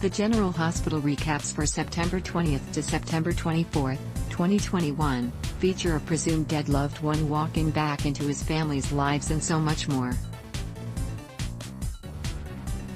The General Hospital recaps for September 20th to September 24th, 2021, feature a presumed dead loved one walking back into his family's lives and so much more.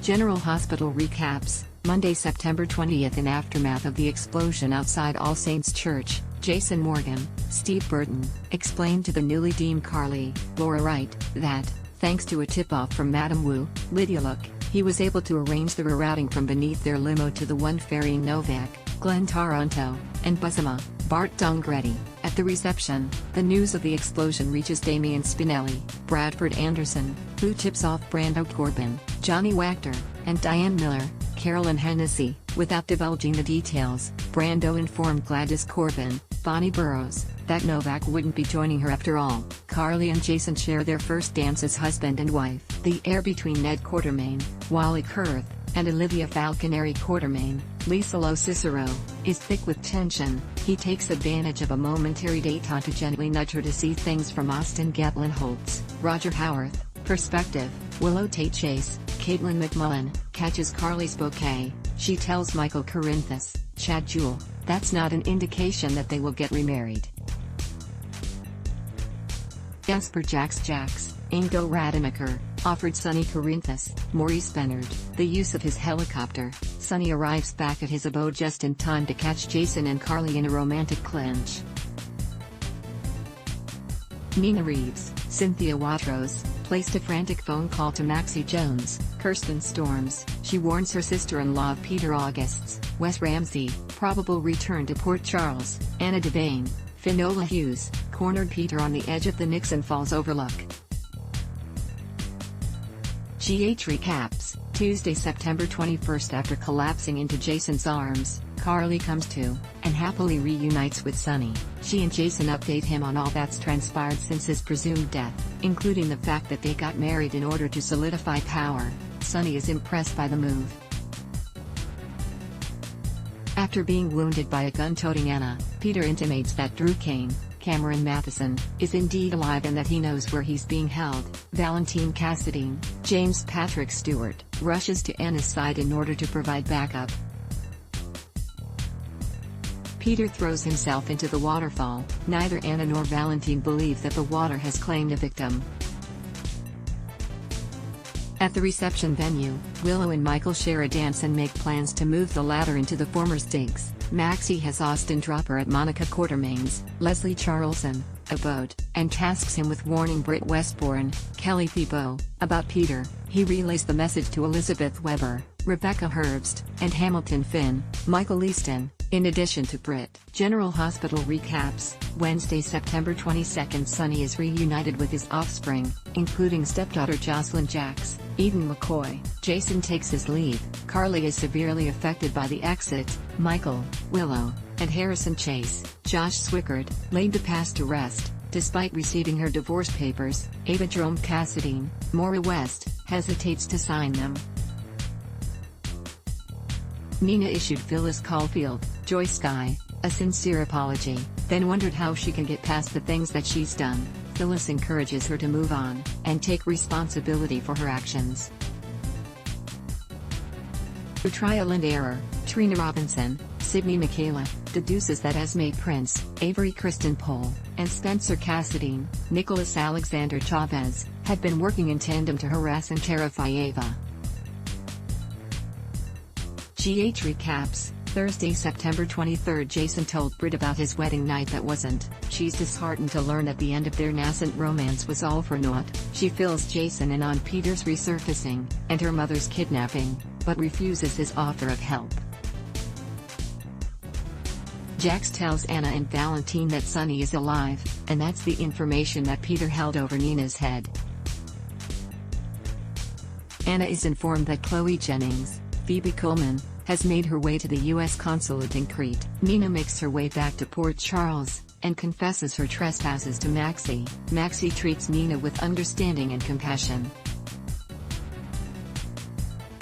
General Hospital recaps, Monday, September 20th. In aftermath of the explosion outside All Saints Church, Jason Morgan, Steve Burton, explained to the newly deemed Carly, Laura Wright, that, thanks to a tip-off from Madame Wu, Lydia Look, he was able to arrange the rerouting from beneath their limo to the one ferrying Novak, Glenn Taranto, and Busama, Bart Dongretti. At the reception, the news of the explosion reaches Damian Spinelli, Bradford Anderson, who tips off Brando Corbin, Johnny Wachter, and Diane Miller, Carolyn Hennessy. Without divulging the details, Brando informed Gladys Corbin, Bonnie Burrows, that Novak wouldn't be joining her after all. Carly and Jason share their first dance as husband and wife. The air between Ned Quartermaine, Wally Kurth, and Olivia Falconeri Quartermaine, Lisa Lo Cicero, is thick with tension. He takes advantage of a momentary détente to gently nudge her to see things from Austin Gatlin Holt's, Roger Howarth, perspective. Willow Tate Chase, Caitlin McMullen, catches Carly's bouquet. She tells Michael Corinthus, Chad Jewell, that's not an indication that they will get remarried. Jasper Jax, Ingo Rademacher, offered Sonny Corinthus, Maurice Bennard, the use of his helicopter. Sonny arrives back at his abode just in time to catch Jason and Carly in a romantic clinch. Nina Reeves, Cynthia Watrous, placed a frantic phone call to Maxie Jones, Kirsten Storms. She warns her sister-in-law of Peter August's, Wes Ramsey, probable return to Port Charles. Anna Devane, Finola Hughes, cornered Peter on the edge of the Nixon Falls overlook. GH recaps, Tuesday, September 21st. After collapsing into Jason's arms, Carly comes to, and happily reunites with Sonny. She and Jason update him on all that's transpired since his presumed death, including the fact that they got married in order to solidify power. Sonny is impressed by the move. After being wounded by a gun-toting Anna, Peter intimates that Drew Kane, Cameron Matheson, is indeed alive and that he knows where he's being held. Valentine Cassadine, James Patrick Stewart, rushes to Anna's side in order to provide backup. Peter throws himself into the waterfall. Neither Anna nor Valentine believe that the water has claimed a victim. At the reception venue, Willow and Michael share a dance and make plans to move the latter into the former Stinks. Maxie has Austin drop her at Monica Quartermaine's, Leslie Charleson, abode, and tasks him with warning Britt Westbourne, Kelly Thibault, about Peter. He relays the message to Elizabeth Weber, Rebecca Herbst, and Hamilton Finn, Michael Easton, in addition to Britt. General Hospital recaps, Wednesday, September 22nd. Sonny is reunited with his offspring, including stepdaughter Jocelyn Jax, Eden McCoy. Jason takes his leave. Carly is severely affected by the exit. Michael, Willow, and Harrison Chase, Josh Swickard, laid to pass to rest, despite receiving her divorce papers. Ava Jerome Cassadine, Maura West, hesitates to sign them. Nina issued Phyllis Caulfield, Joy Sky, a sincere apology, then wondered how she can get past the things that she's done. Phyllis encourages her to move on, and take responsibility for her actions. Through trial and error, Trina Robinson, Sydney Michaela, deduces that Esme Prince, Avery Kristen Pohl, and Spencer Cassadine, Nicholas Alexander Chavez, had been working in tandem to harass and terrify Ava. GH recaps, Thursday, September 23rd. Jason told Britt about his wedding night that wasn't. She's disheartened to learn at the end of their nascent romance was all for naught. She fills Jason in on Peter's resurfacing, and her mother's kidnapping, but refuses his offer of help. Jax tells Anna and Valentine that Sonny is alive, and that's the information that Peter held over Nina's head. Anna is informed that Chloe Jennings, Phoebe Coleman, has made her way to the U.S. consulate in Crete. Nina makes her way back to Port Charles, and confesses her trespasses to Maxie. Maxie treats Nina with understanding and compassion.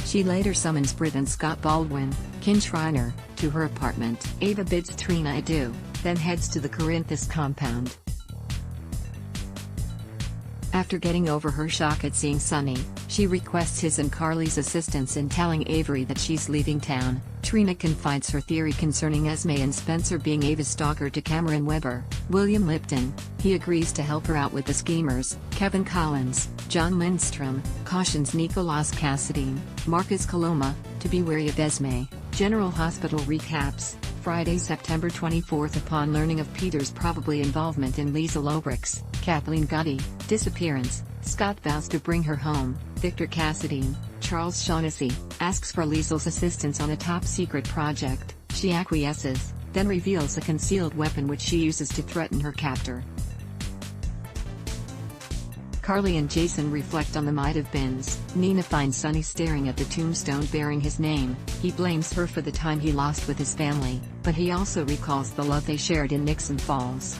She later summons Britt and Scott Baldwin, Kin Shriner, to her apartment. Ava bids Trina adieu, then heads to the Corinthus compound. After getting over her shock at seeing Sonny, she requests his and Carly's assistance in telling Avery that she's leaving town. Trina confides her theory concerning Esme and Spencer being Ava's stalker to Cameron Webber, William Lipton. He agrees to help her out with the schemers. Kevin Collins, John Lindstrom, cautions Nicolas Cassadine, Marcus Coloma, to be wary of Esme. General Hospital recaps. Friday, September 24th. Upon learning of Peter's probably involvement in Lisa Lobrick's, Kathleen Gotti, disappearance, Scott vows to bring her home. Victor Cassadine, Charles Shaughnessy, asks for Liesel's assistance on a top-secret project. She acquiesces, then reveals a concealed weapon which she uses to threaten her captor. Carly and Jason reflect on the might-have-beens. Nina finds Sonny staring at the tombstone bearing his name. He blames her for the time he lost with his family, but he also recalls the love they shared in Nixon Falls.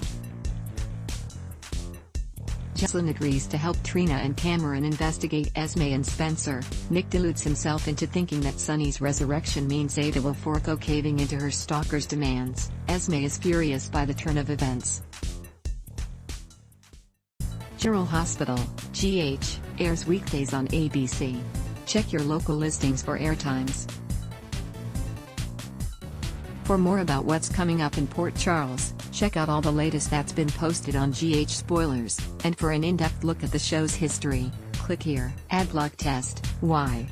Jocelyn agrees to help Trina and Cameron investigate Esme and Spencer. Nick deludes himself into thinking that Sonny's resurrection means Ada will forego caving into her stalker's demands. Esme is furious by the turn of events. General Hospital, GH, airs weekdays on ABC. Check your local listings for airtimes. For more about what's coming up in Port Charles, check out all the latest that's been posted on GH Spoilers, and for an in-depth look at the show's history, click here. Adblock test, why?